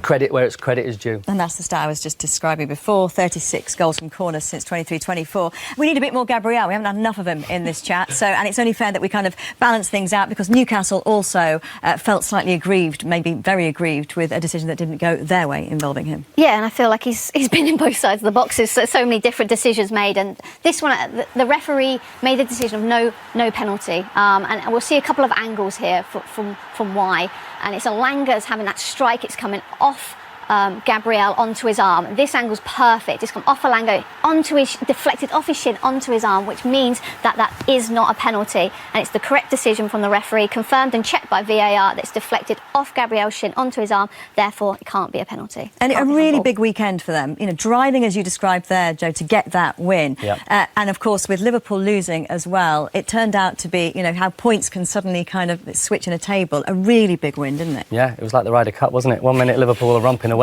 credit where its credit is due. And that's the stat I was just describing before. 36 goals from corners since 23-24. We need a bit more Gabriel. We haven't had enough of him in this chat. And it's only fair that we kind of balance things out, because Newcastle also felt slightly aggrieved, maybe very aggrieved, with a decision that didn't go their way involving him. Yeah, and I feel like he's been in both sides of the boxes. So many different decisions made, and this one, the referee made the decision of no penalty. And we'll see a couple of angles here from why. And it's Alanga's having that strike. It's coming off Gabriel onto his arm. This angle's perfect. It's come off Alanga onto his, deflected off his shin onto his arm, which means that is not a penalty. And it's the correct decision from the referee, confirmed and checked by VAR, that's deflected off Gabriel's shin onto his arm. Therefore, it can't be a penalty. And a really big weekend for them. You know, driving, as you described there, Joe, to get that win. Yep. And of course, with Liverpool losing as well, it turned out to be, you know, how points can suddenly kind of switch in a table. A really big win, didn't it? Yeah, it was like the Ryder Cup, wasn't it? 1 minute Liverpool were romping away.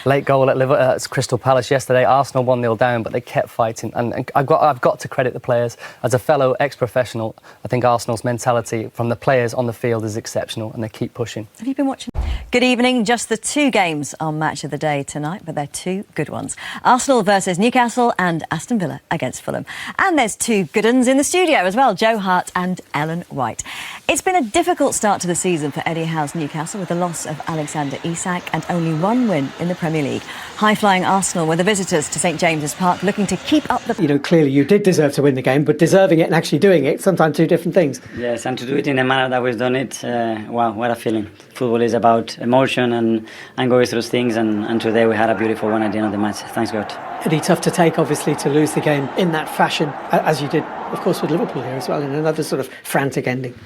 Late goal at Crystal Palace yesterday. Arsenal 1-0 down, but they kept fighting. And I've got to credit the players. As a fellow ex-professional, I think Arsenal's mentality from the players on the field is exceptional, and they keep pushing. Have you been watching? Good evening. Just the 2 games on Match of the Day tonight, but they're 2 good ones. Arsenal versus Newcastle and Aston Villa against Fulham. And there's 2 good ones in the studio as well, Joe Hart and Ian Wright. It's been a difficult start to the season for Eddie Howe's Newcastle, with the loss of Alexander Isak and only 1 win in the Premier League. High-flying Arsenal were the visitors to St James's Park, looking to keep up the... You know, clearly you did deserve to win the game, but deserving it and actually doing it, sometimes 2 different things. Yes, and to do it in the manner that we've done it, wow, what a feeling. Football is about emotion and going through things, and today we had a beautiful one at the end of the match. Thanks God. Eddie, tough to take, obviously, to lose the game in that fashion, as you did, of course, with Liverpool here as well, in another sort of frantic ending.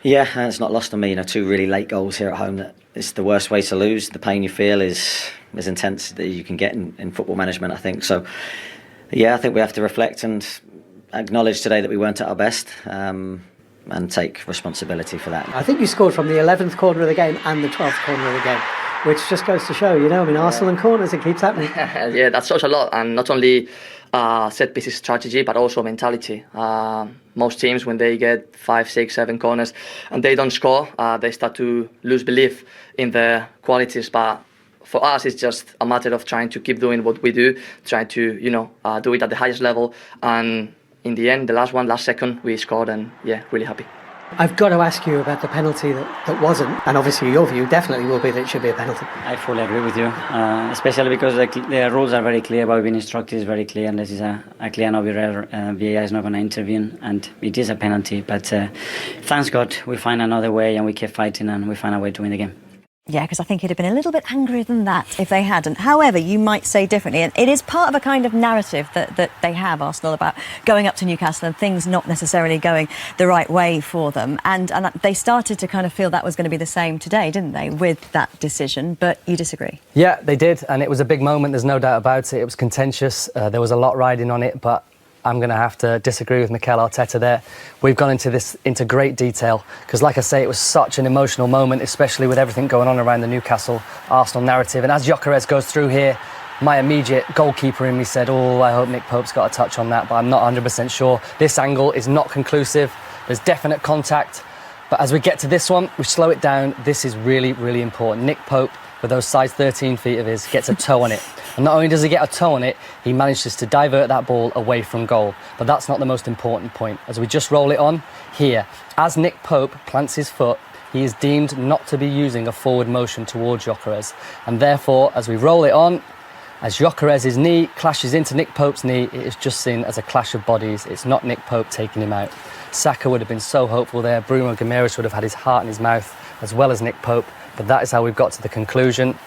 Yeah, it's not lost on me. You know, 2 really late goals here at home. That it's the worst way to lose. The pain you feel is as intense that you can get in football management, I think. So, yeah, I think we have to reflect and acknowledge today that we weren't at our best, and take responsibility for that. I think you scored from the 11th corner of the game and the 12th corner of the game, which just goes to show, you know, I mean, Arsenal and corners, it keeps happening. Yeah, that shows a lot, and not only set pieces strategy, but also mentality. Most teams, when they get 5, 6, 7 corners and they don't score, they start to lose belief in their qualities. But for us, it's just a matter of trying to keep doing what we do, trying to, you know, do it at the highest level. And in the end, the last second, we scored, and yeah, really happy. I've got to ask you about the penalty that wasn't, and obviously your view definitely will be that it should be a penalty. I fully agree with you, especially because the rules are very clear, but we've been instructed is very clear, and this is a clear and obvious error. VAR is not going to intervene, and it is a penalty, but thanks God we find another way, and we keep fighting, and we find a way to win the game. Yeah, because I think he'd have been a little bit angrier than that if they hadn't. However, you might say differently, and it is part of a kind of narrative that they have, Arsenal, about going up to Newcastle and things not necessarily going the right way for them. And they started to kind of feel that was going to be the same today, didn't they, with that decision? But you disagree? Yeah, they did, and it was a big moment, there's no doubt about it. It was contentious, there was a lot riding on it, but I'm going to have to disagree with Mikel Arteta there. We've gone into great detail, because like I say, it was such an emotional moment, especially with everything going on around the Newcastle-Arsenal narrative. And as Gyökeres goes through here, my immediate goalkeeper in me said, oh, I hope Nick Pope's got a touch on that, but I'm not 100% sure. This angle is not conclusive. There's definite contact. But as we get to this one, we slow it down. This is really, really important. Nick Pope, with those size 13 feet of his, gets a toe on it. And not only does he get a toe on it, he manages to divert that ball away from goal. But that's not the most important point. As we just roll it on, here, as Nick Pope plants his foot, he is deemed not to be using a forward motion towards Gyökeres. And therefore, as we roll it on, as Gyökeres' knee clashes into Nick Pope's knee, it is just seen as a clash of bodies. It's not Nick Pope taking him out. Saka would have been so hopeful there. Bruno Guimaraes would have had his heart in his mouth, as well as Nick Pope. But that is how we've got to the conclusion.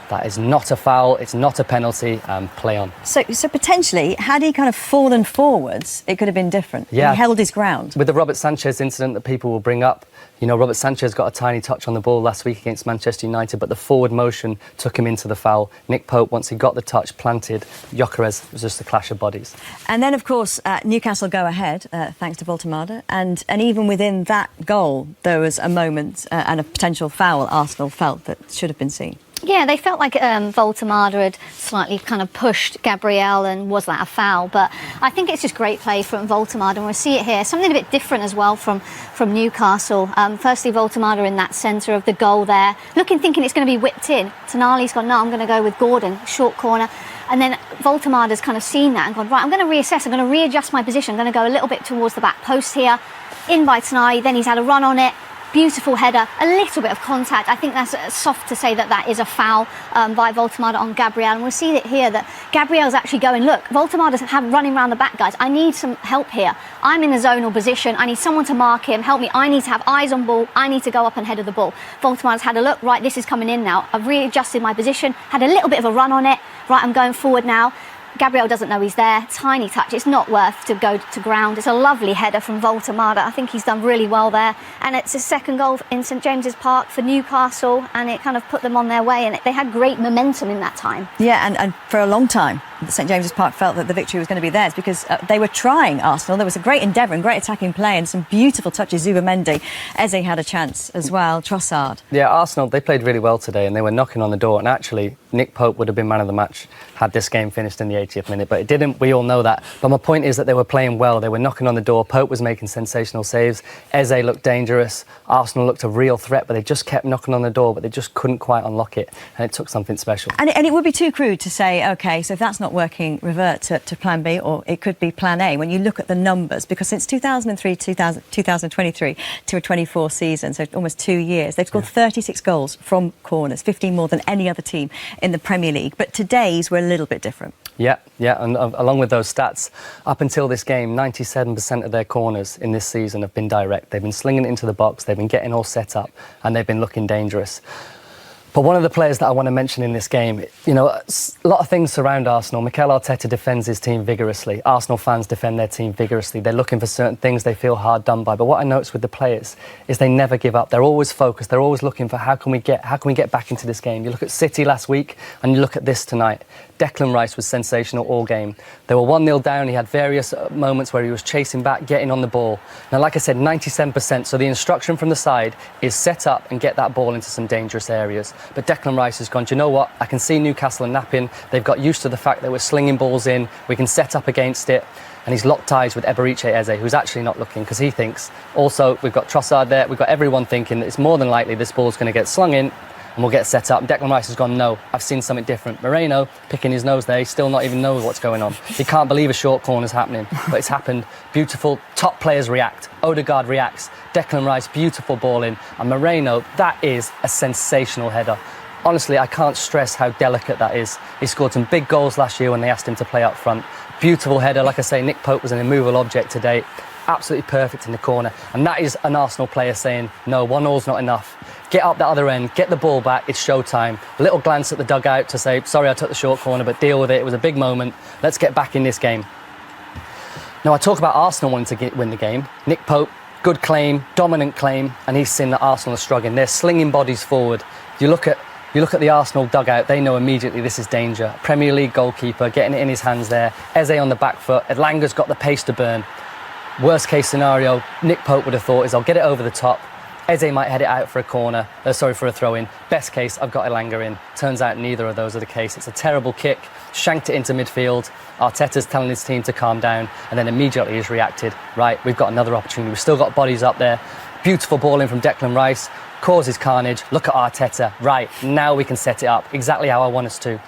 That is not a foul, it's not a penalty, and play on. So potentially, had he kind of fallen forwards, it could have been different. Yeah. He held his ground. With the Robert Sanchez incident that people will bring up, you know, Robert Sanchez got a tiny touch on the ball last week against Manchester United, but the forward motion took him into the foul. Nick Pope, once he got the touch planted, Gyökeres was just a clash of bodies. And then, of course, Newcastle go ahead, thanks to Voltemada, and even within that goal, there was a moment and a potential foul Arsenal felt that should have been seen. Yeah, they felt like Voltemada had slightly kind of pushed Gabriel, and was that a foul? But I think it's just great play from Voltemada, and we'll see it here. Something a bit different as well from Newcastle. Firstly, Voltemada in that centre of the goal there, thinking it's going to be whipped in. Tonali's gone, no, I'm going to go with Gordon, short corner. And then Voltemada's kind of seen that and gone, right, I'm going to reassess, I'm going to readjust my position, I'm going to go a little bit towards the back post here. In by Tonali, then he's had a run on it. Beautiful header, a little bit of contact. I think that's soft to say that is a foul by Voltemada on Gabriel. And we'll see it here that Gabriel's actually going, look, Voltemada's running around the back, guys. I need some help here. I'm in a zonal position. I need someone to mark him, help me. I need to have eyes on ball. I need to go up and head of the ball. Voltemada's had a look, right, this is coming in now. I've readjusted my position, had a little bit of a run on it. Right, I'm going forward now. Gabriel doesn't know he's there. Tiny touch. It's not worth to go to ground. It's a lovely header from Voltemada. I think he's done really well there. And it's his second goal in St James's Park for Newcastle, and it kind of put them on their way. And they had great momentum in that time. Yeah, and for a long time, St James's Park felt that the victory was going to be theirs because they were trying Arsenal. There was a great endeavour and great attacking play and some beautiful touches. Zubimendi, Eze had a chance as well. Trossard. Yeah, Arsenal, they played really well today, and they were knocking on the door. And actually, Nick Pope would have been man of the match had this game finished in the 80th minute, but it didn't. We all know that. But my point is that they were playing well. They were knocking on the door. Pope was making sensational saves. Eze looked dangerous. Arsenal looked a real threat, but they just kept knocking on the door, but they just couldn't quite unlock it. And it took something special. And it would be too crude to say, OK, so if that's not working, revert to plan B, or it could be plan A, when you look at the numbers, because since 2003, 2023 to a 24 season, so almost 2 years, they've scored 36 goals from corners, 15 more than any other team in the Premier League. But today's were a little bit different. Yeah, and along with those stats, up until this game, 97% of their corners in this season have been direct. They've been slinging it into the box, they've been getting all set up, and they've been looking dangerous. But one of the players that I want to mention in this game, you know, a lot of things surround Arsenal. Mikel Arteta defends his team vigorously. Arsenal fans defend their team vigorously. They're looking for certain things they feel hard done by. But what I notice with the players is they never give up. They're always focused. They're always looking for how can we get back into this game. You look at City last week and you look at this tonight. Declan Rice was sensational all game. They were 1-0 down. He had various moments where he was chasing back, getting on the ball. Now, like I said, 97%. So the instruction from the side is set up and get that ball into some dangerous areas. But Declan Rice has gone, do you know what? I can see Newcastle napping. They've got used to the fact that we're slinging balls in. We can set up against it. And he's locked eyes with Eberiche Eze, who's actually not looking because he thinks, also, we've got Trossard there. We've got everyone thinking that it's more than likely this ball's going to get slung in and we'll get set up. Declan Rice has gone, no, I've seen something different. Moreno, picking his nose there, he still not even knows what's going on. He can't believe a short corner's happening, but it's happened. Beautiful. Top players react. Odegaard reacts. Declan Rice, beautiful ball in. And Moreno, that is a sensational header. Honestly, I can't stress how delicate that is. He scored some big goals last year when they asked him to play up front. Beautiful header. Like I say, Nick Pope was an immovable object today. Absolutely perfect in the corner. And that is an Arsenal player saying, no, 1-0's not enough. Get up the other end, get the ball back, it's showtime. A little glance at the dugout to say, sorry I took the short corner, but deal with it. It was a big moment. Let's get back in this game. Now, I talk about Arsenal wanting to win the game. Nick Pope, good claim, dominant claim, and he's seen that Arsenal are struggling. They're slinging bodies forward. You look at the Arsenal dugout, they know immediately this is danger. Premier League goalkeeper, getting it in his hands there. Eze on the back foot. Elanga's got the pace to burn. Worst case scenario, Nick Pope would have thought is I'll get it over the top. Eze might head it out for a throw-in. Best case, I've got Elanga in. Turns out neither of those are the case. It's a terrible kick, shanked it into midfield. Arteta's telling his team to calm down, and then immediately he's reacted. Right, we've got another opportunity. We've still got bodies up there. Beautiful ball in from Declan Rice. Causes carnage. Look at Arteta. Right, now we can set it up exactly how I want us to.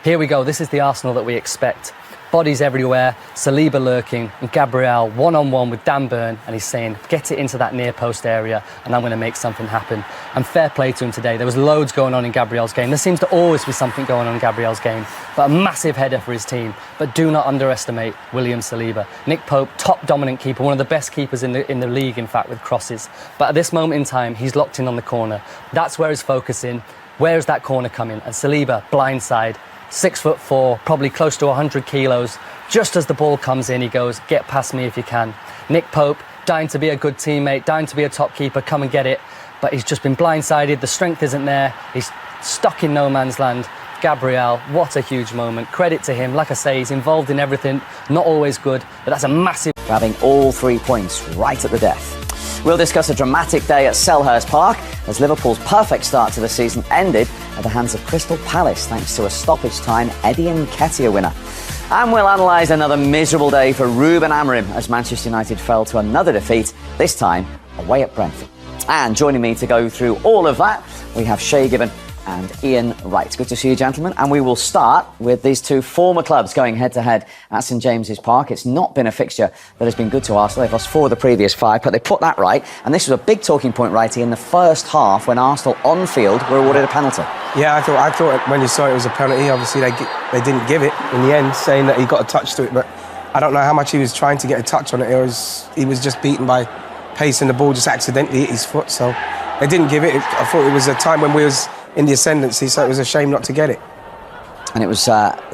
Here we go. This is the Arsenal that we expect. Bodies everywhere, Saliba lurking, and Gabriel one-on-one with Dan Burn, and he's saying, get it into that near post area, and I'm going to make something happen. And fair play to him today. There was loads going on in Gabriel's game. There seems to always be something going on in Gabriel's game, but a massive header for his team. But do not underestimate William Saliba. Nick Pope, top dominant keeper, one of the best keepers in the league, in fact, with crosses. But at this moment in time, he's locked in on the corner. That's where he's focusing. Where is that corner coming? And Saliba, blindside. 6'4", probably close to 100 kilos. Just as the ball comes in, he goes, get past me if you can. Nick Pope, dying to be a good teammate, dying to be a top keeper, come and get it. But he's just been blindsided, the strength isn't there, he's stuck in no man's land. Gabriel, what a huge moment. Credit to him. Like I say, he's involved in everything, not always good, but that's a massive... Grabbing all 3 points right at the death. We'll discuss a dramatic day at Selhurst Park as Liverpool's perfect start to the season ended at the hands of Crystal Palace thanks to a stoppage time Eddie Nketiah winner. And we'll analyse another miserable day for Ruben Amorim as Manchester United fell to another defeat, this time away at Brentford. And joining me to go through all of that, we have Shay Gibbon and Ian Wright. Good to see you, gentlemen. And we will start with these two former clubs going head-to-head at St James's Park. It's not been a fixture that has been good to Arsenal. They've lost 4 of the previous 5, but they put that right. And this was a big talking point, Righty, in the first half when Arsenal on field were awarded a penalty. Yeah, I thought when you saw it was a penalty. Obviously, they didn't give it in the end, saying that he got a touch to it. But I don't know how much he was trying to get a touch on it. He was just beaten by pace and the ball just accidentally hit his foot. So they didn't give it. I thought it was a time when we was in the ascendancy, so it was a shame not to get it. And it was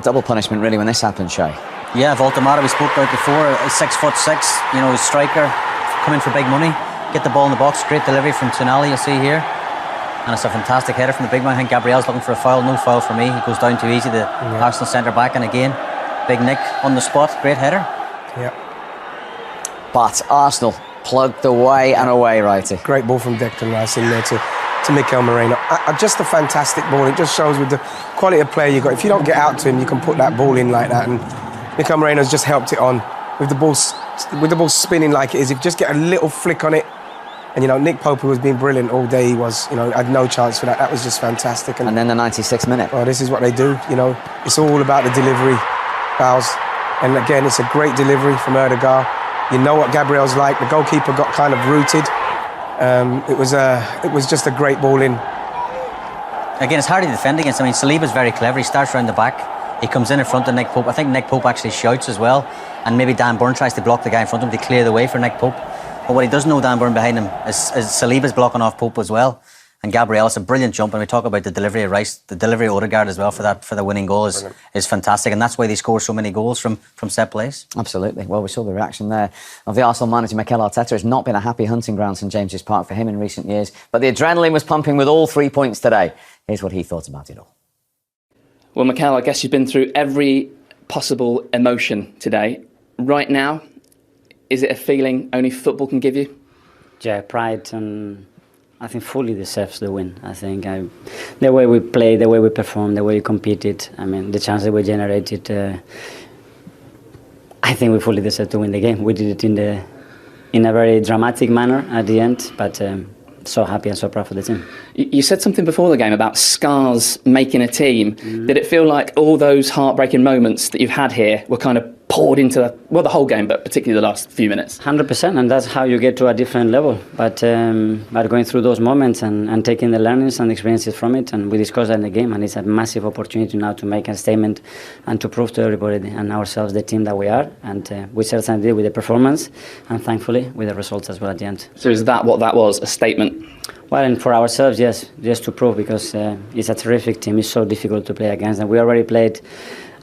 double punishment, really, when this happened, Shay. Yeah, Voltemata, we spoke about before, 6'6", you know, striker, coming for big money, get the ball in the box, great delivery from Tonali, you see here. And it's a fantastic header from the big man. I think Gabriel's looking for a foul, no foul for me. He goes down too easy, the Arsenal centre-back, and again, big Nick on the spot, great header. Yeah. But Arsenal plugged away and away, Righty. Great ball from Declan Rice in there to Mikel Merino. Just a fantastic ball. It just shows with the quality of player you got. If you don't get out to him, you can put that ball in like that. And Mikel Merino's just helped it on with the ball spinning like it is. If you just get a little flick on it, and you know Nick Pope, who has been brilliant all day, he was, you know, had no chance for that. That was just fantastic. And then the 96th minute. Well, this is what they do. You know, it's all about the delivery, pals. And again, it's a great delivery from Erdegaard. You know what Gabriel's like. The goalkeeper got kind of rooted. It was just a great ball in. Again, it's hard to defend against. I mean, Saliba's very clever. He starts around the back. He comes in front of Nick Pope. I think Nick Pope actually shouts as well. And maybe Dan Burn tries to block the guy in front of him to clear the way for Nick Pope. But what he doesn't know, Dan Burn behind him, is Saliba's blocking off Pope as well. And Gabriel, it's a brilliant jump. And we talk about the delivery of Rice, the delivery of Odegaard as well for the winning goal is fantastic. And that's why they score so many goals from set plays. Absolutely. Well, we saw the reaction there of the Arsenal manager, Mikel Arteta. It's not been a happy hunting ground, St James's Park, for him in recent years. But the adrenaline was pumping with all 3 points today. Here's what he thought about it all. Well, Mikel, I guess you've been through every possible emotion today. Right now, is it a feeling only football can give you? Yeah, pride and I think fully deserves the win. I think the way we played, the way we performed, the way we competed, I mean, the chances we generated, I think we fully deserve to win the game. We did it in a very dramatic manner at the end, but so happy and so proud for the team. You said something before the game about scars making a team. Did it feel like all those heartbreaking moments that you've had here were kind of poured into the whole game, but particularly the last few minutes? 100%, and that's how you get to a different level. But going through those moments and taking the learnings and experiences from it, and we discussed that in the game, and it's a massive opportunity now to make a statement and to prove to everybody and ourselves the team that we are, and we certainly did with the performance, and thankfully with the results as well at the end. So is that what that was, a statement? Well, and for ourselves, yes, just to prove, because it's a terrific team. It's so difficult to play against, and we already played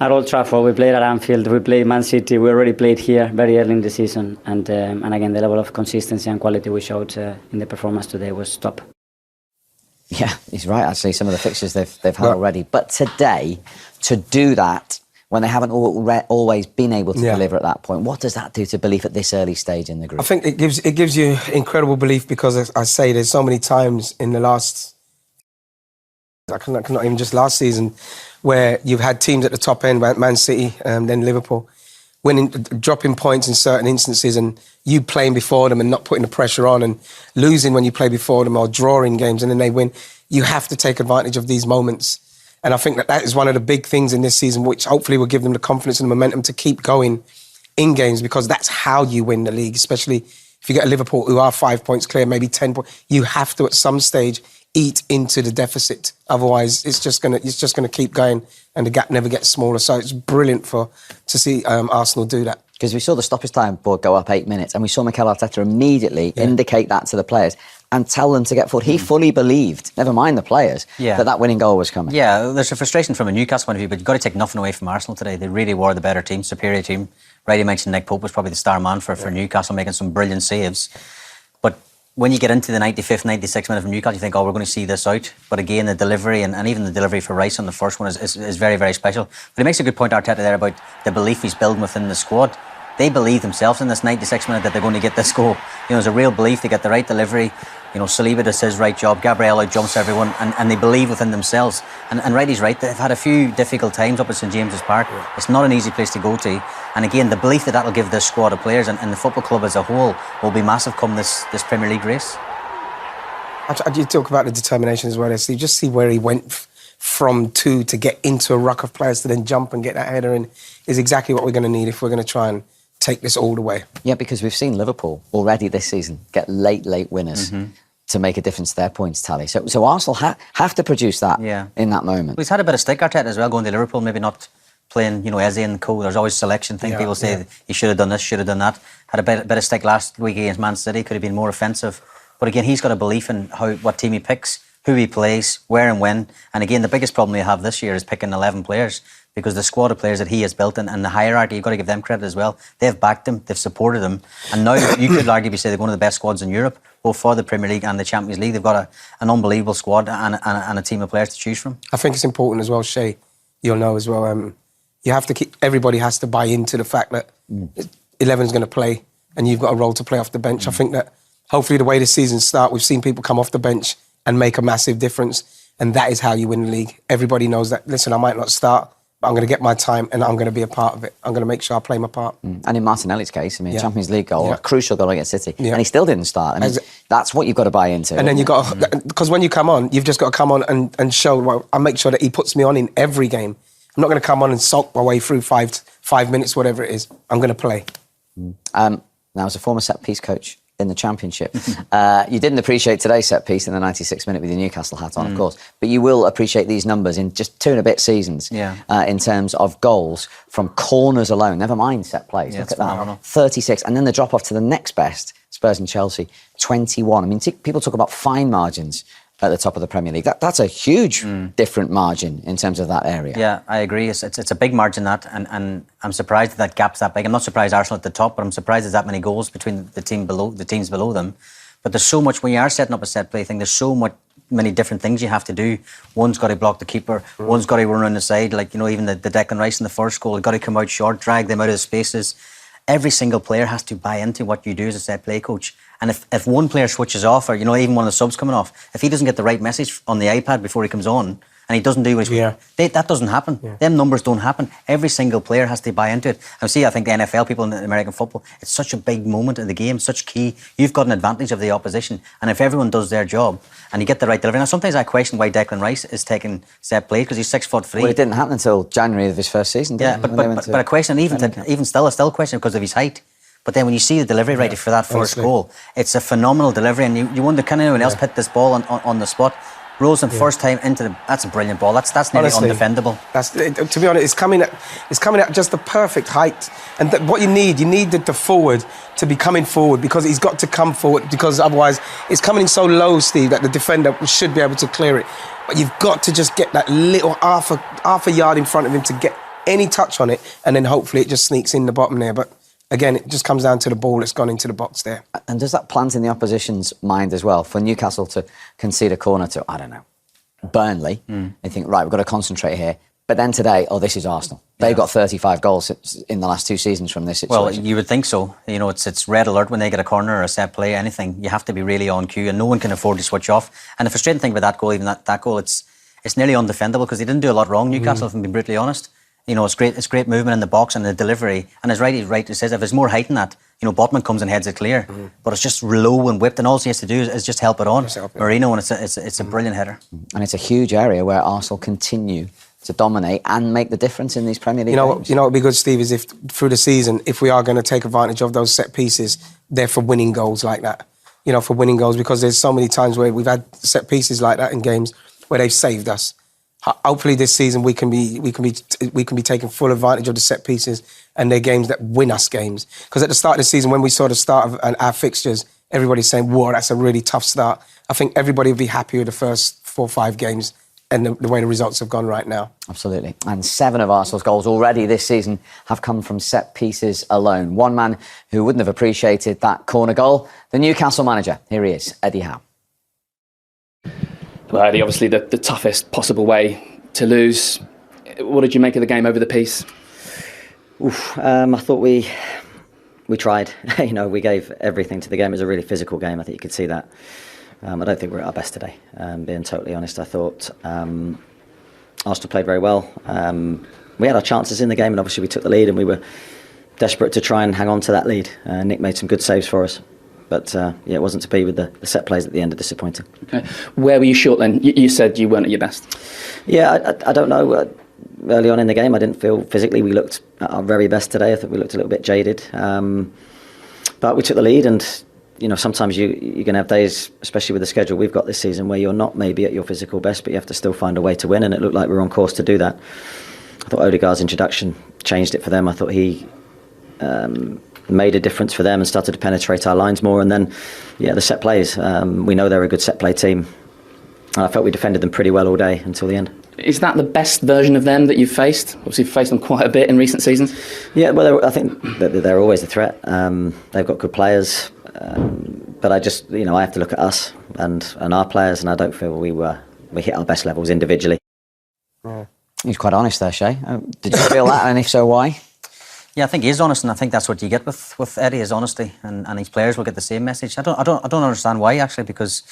at Old Trafford, we played at Anfield, we played Man City, we already played here very early in the season, and again, the level of consistency and quality we showed in the performance today was top. Yeah, he's right, actually, some of the fixtures they've had already. But today, to do that, when they haven't always been able to deliver at that point, what does that do to belief at this early stage in the group? I think it gives you incredible belief, because, as I say, there's so many times in the last, not even just last season, where you've had teams at the top end, Man City, then Liverpool, dropping points in certain instances, and you playing before them and not putting the pressure on, and losing when you play before them, or drawing games and then they win. You have to take advantage of these moments. And I think that is one of the big things in this season, which hopefully will give them the confidence and the momentum to keep going in games, because that's how you win the league, especially if you get a Liverpool who are 5 points clear, maybe 10 points. You have to, at some stage, eat into the deficit. Otherwise, it's just gonna keep going, and the gap never gets smaller. So it's brilliant to see Arsenal do that. Because we saw the stoppage time board go up 8 minutes, and we saw Mikel Arteta immediately indicate that to the players and tell them to get forward. He fully believed, never mind the players, that winning goal was coming. Yeah, there's a frustration from a Newcastle point of view, but you've got to take nothing away from Arsenal today. They really were the better team, superior team. Righty mentioned Nick Pope was probably the star man for Newcastle, making some brilliant saves. But when you get into the 95th, 96th minute from Newcastle, you think, we're going to see this out. But again, the delivery and even the delivery for Rice on the first one is very, very special. But he makes a good point, Arteta, there about the belief he's building within the squad. They believe themselves in this 96th minute that they're going to get this goal. You know, there's a real belief. They get the right delivery. You know, Saliba does his right job, Gabriel outjumps everyone, and they believe within themselves. And Righty's right, they've had a few difficult times up at St James's Park. It's not an easy place to go to. And again, the belief that will give this squad of players and the football club as a whole will be massive come this Premier League race. You talk about the determination as well, Steve. Just see where he went from to get into a ruck of players to then jump and get that header in is exactly what we're going to need if we're going to try and take this all the way. Yeah, because we've seen Liverpool already this season get late winners to make a difference to their points tally. So Arsenal have to produce that in that moment. He's had a bit of stick, Arteta, as well, going to Liverpool, maybe not playing, Eze and co. There's always selection thing. People say he should have done this, should have done that. Had a bit of stick last week against Man City, could have been more offensive. But again, he's got a belief in what team he picks, who he plays, where and when. And again, the biggest problem we have this year is picking 11 players, because the squad of players that he has built and the hierarchy, you've got to give them credit as well. They've backed him, they've supported him, and now you could arguably say they're one of the best squads in Europe, both for the Premier League and the Champions League. They've got an unbelievable squad and a team of players to choose from. I think it's important as well, Shay, you'll know as well, you have to everybody has to buy into the fact that 11's going to play and you've got a role to play off the bench. I think that hopefully the way the season starts, we've seen people come off the bench and make a massive difference, and that is how you win the league. Everybody knows that, listen, I might not start, but I'm going to get my time and I'm going to be a part of it. I'm going to make sure I play my part. And in Martinelli's case, I mean, Champions League goal, a crucial goal against City, and he still didn't start. I mean, that's what you've got to buy into. And then you've got to, because when you come on, you've just got to come on and show, well, I make sure that he puts me on in every game. I'm not going to come on and sulk my way through five minutes, whatever it is. I'm going to play. Now, as a former set-piece coach in the Championship, you didn't appreciate today's set-piece in the 96th minute with your Newcastle hat on, of course, but you will appreciate these numbers in just 2 and a bit seasons in terms of goals from corners alone, never mind set plays. Look at that, 36, and then the drop-off to the next best, Spurs and Chelsea, 21. I mean, people talk about fine margins at the top of the Premier League. That's a huge different margin in terms of that area. Yeah, I agree. It's a big margin, that, and I'm surprised that gap's that big. I'm not surprised Arsenal at the top, but I'm surprised there's that many goals between the teams below them. But there's so much, when you are setting up a set play thing, there's so many different things you have to do. One's got to block the keeper, one's got to run around the side, like, even the Declan Rice in the first goal, got to come out short, drag them out of the spaces. Every single player has to buy into what you do as a set play coach. And if one player switches off, or even one of the subs coming off, if he doesn't get the right message on the iPad before he comes on, and he doesn't do what he's that doesn't happen. Them numbers don't happen. Every single player has to buy into it. And I think the NFL people in American football, it's such a big moment in the game, such key. You've got an advantage of the opposition, and if everyone does their job and you get the right delivery. Now, sometimes I question why Declan Rice is taking set play, because he's 6'3". Well, it didn't happen until January of his first season, did it? But I question, even still a question because of his height. But then when you see the delivery right for that first goal, it's a phenomenal delivery, and you wonder, can anyone else hit this ball on the spot? Rosen first time into that's a brilliant ball. That's nearly undefendable. To be honest, it's coming at just the perfect height. And what you need the forward to be coming forward, because he's got to come forward, because otherwise it's coming in so low, Steve, that the defender should be able to clear it. But you've got to just get that little half a yard in front of him to get any touch on it, and then hopefully it just sneaks in the bottom there. But again, it just comes down to the ball that's gone into the box there. And does that plant in the opposition's mind as well? For Newcastle to concede a corner to, I don't know, Burnley, they think, right, we've got to concentrate here. But then today, this is Arsenal. They've got 35 goals in the last 2 seasons from this situation. Well, you would think so. It's red alert when they get a corner or a set play, anything. You have to be really on cue, and no one can afford to switch off. And the frustrating thing about that goal, even that goal, it's nearly undefendable, because they didn't do a lot wrong, Newcastle, if I'm being brutally honest. It's great movement in the box and the delivery. And as right says, if there's more height than that, Botman comes and heads it clear. But it's just low and whipped, and all he has to do is just help it on. Marino, and it's a brilliant header. And it's a huge area where Arsenal continue to dominate and make the difference in these Premier League games. You know what would be good, Steve, is if through the season, if we are going to take advantage of those set pieces, they're for winning goals like that. For winning goals, because there's so many times where we've had set pieces like that in games where they've saved us. Hopefully this season we can be taking full advantage of the set pieces, and they're games that win us games. Because at the start of the season, when we saw the start of our fixtures, everybody's saying, "Whoa, that's a really tough start." I think everybody would be happy with the first 4 or 5 games and the way the results have gone right now. Absolutely. And 7 of Arsenal's goals already this season have come from set pieces alone. One man who wouldn't have appreciated that corner goal, the Newcastle manager. Here he is, Eddie Howe. Well, Eddie, obviously the toughest possible way to lose. What did you make of the game over the piece? I thought we tried. We gave everything to the game. It was a really physical game. I think you could see that I don't think we're at our best today, being totally honest. I thought Arsenal played very well. We had our chances in the game, and obviously we took the lead, and we were desperate to try and hang on to that lead. Nick made some good saves for us. But it wasn't to be with the set plays at the end are disappointing. Okay. Where were you short then? You said you weren't at your best. Yeah, I don't know. Early on in the game, I didn't feel physically we looked at our very best today. I think we looked a little bit jaded. But we took the lead, and sometimes you're going to have days, especially with the schedule we've got this season, where you're not maybe at your physical best, but you have to still find a way to win, and it looked like we were on course to do that. I thought Odegaard's introduction changed it for them. I thought he made a difference for them and started to penetrate our lines more. And then, the set plays. We know they're a good set play team. And I felt we defended them pretty well all day until the end. Is that the best version of them that you've faced? Obviously, you've faced them quite a bit in recent seasons. Yeah, well, I think that they're always a threat. They've got good players. But I just, I have to look at us and our players, and I don't feel we hit our best levels individually. Yeah. He's quite honest there, Shay. Did you feel that, and if so, why? Yeah, I think he is honest, and I think that's what you get with Eddie, is honesty, and his players will get the same message. I don't understand why, actually, because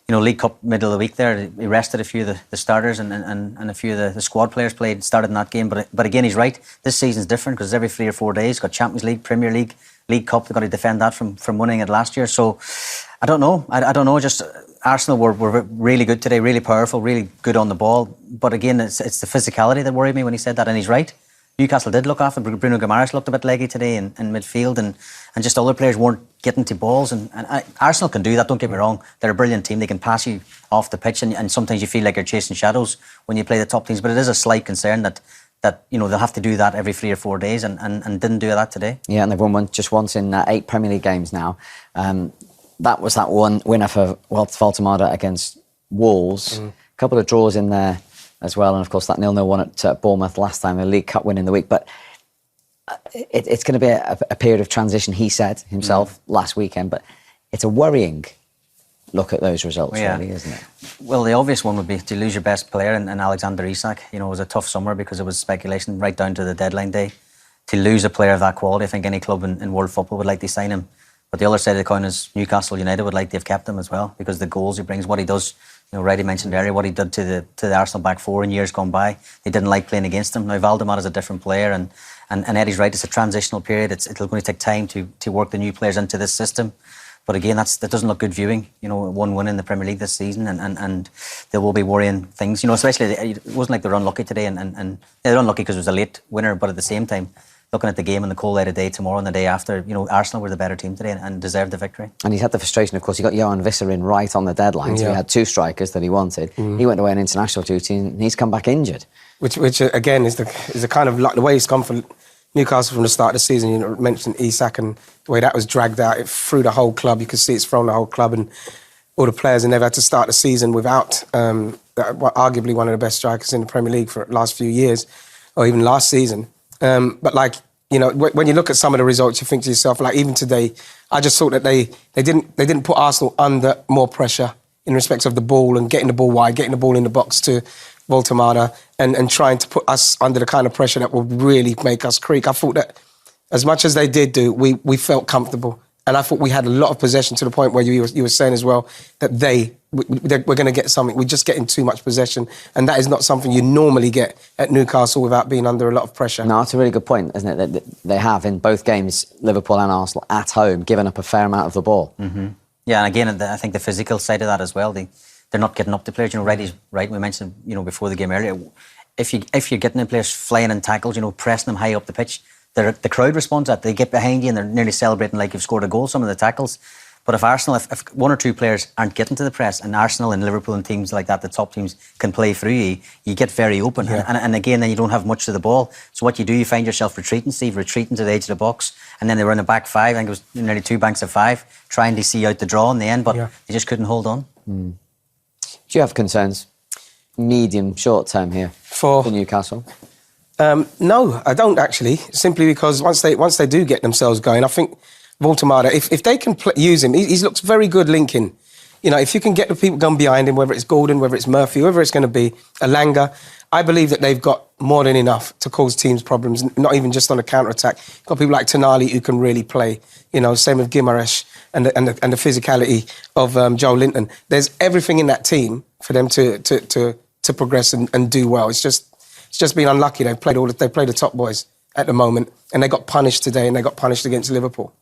League Cup middle of the week there, he rested a few of the starters, and a few of the squad players started in that game. But again, he's right. This season's different because every 3 or 4 days, got Champions League, Premier League, League Cup. They've got to defend that from winning it last year. So I don't know. I don't know. Just Arsenal were really good today, really powerful, really good on the ball. But again, it's the physicality that worried me when he said that, and he's right. Newcastle did look off, and Bruno Guimaraes looked a bit leggy today in midfield, and just other players weren't getting to balls. And Arsenal can do that, don't get me wrong. They're a brilliant team. They can pass you off the pitch, and sometimes you feel like you're chasing shadows when you play the top teams. But it is a slight concern that they'll have to do that every 3 or 4 days, and didn't do that today. Yeah, and they've won just once in 8 Premier League games now. That was that one winner for Voltemada against Wolves. A couple of draws in there as well, and of course that 0-0 one at Bournemouth last time, a League Cup win in the week. But it's going to be a period of transition, he said himself last weekend. But it's a worrying look at those results, really, isn't it? Well, the obvious one would be to lose your best player in Alexander Isak. It was a tough summer because it was speculation right down to the deadline day. To lose a player of that quality, I think any club in world football would like to sign him. But the other side of the coin is Newcastle United would like to have kept him as well, because the goals he brings, what he does. Righty mentioned earlier what he did to the Arsenal back four in years gone by. They didn't like playing against him. Now Valdemar is a different player, and Eddie's right. It's a transitional period. It'll going to take time to work the new players into this system. But again, that doesn't look good viewing. 1 win in the Premier League this season, and there will be worrying things. Especially it wasn't like they're unlucky today, and they're unlucky because it was a late winner. But at the same time, looking at the game and the cold light of day tomorrow and the day after, Arsenal were the better team today and deserved the victory. And he's had the frustration, of course. He got Johan Visser in right on the deadline, so he had 2 strikers that he wanted. He went away on international duty, and he's come back injured. Which again is the kind of like the way it's gone for Newcastle from the start of the season. You mentioned Isak and the way that was dragged out. It threw the whole club. You could see it's thrown the whole club and all the players, and they've had to start the season without arguably one of the best strikers in the Premier League for the last few years, or even last season. But when you look at some of the results, you think to yourself, like even today, I just thought that they didn't put Arsenal under more pressure in respect of the ball and getting the ball wide, getting the ball in the box to Voltemada, and trying to put us under the kind of pressure that will really make us creak. I thought that as much as they did do, we felt comfortable. And I thought we had a lot of possession, to the point where you were saying as well that we're going to get something. We're just getting too much possession, and that is not something you normally get at Newcastle without being under a lot of pressure. No, that's a really good point, isn't it? That they have in both games, Liverpool and Arsenal at home, given up a fair amount of the ball. Mm-hmm. Yeah, and again, I think the physical side of that as well. They're not getting up to players. Righty's right. We mentioned before the game earlier. If you're getting the players flying in tackles, pressing them high up the pitch, the crowd responds to that. They get behind you and they're nearly celebrating like you've scored a goal, some of the tackles. But if Arsenal, if 1 or 2 players aren't getting to the press, and Arsenal and Liverpool and teams like that, the top teams, can play through you get very open. Yeah. And again, then you don't have much to the ball. So what you do, you find yourself retreating to the edge of the box, and then they were in a back 5, I think it was nearly 2 banks of 5, trying to see out the draw in the end, but they just couldn't hold on. Do you have concerns, medium, short term here for Newcastle? No, I don't actually. Simply because once they do get themselves going, I think Voltemada, if they can use him, he looks very good linking. You know, if you can get the people going behind him, whether it's Gordon, whether it's Murphy, whoever it's going to be, Alanga, I believe that they've got more than enough to cause teams problems, not even just on the counter-attack. You've got people like Tonali who can really play, you know, same with Guimaraes and the physicality of Joe Linton. There's everything in that team for them to progress and do well. It's just been unlucky. They've played the top boys at the moment, and they got punished today, and they got punished against Liverpool.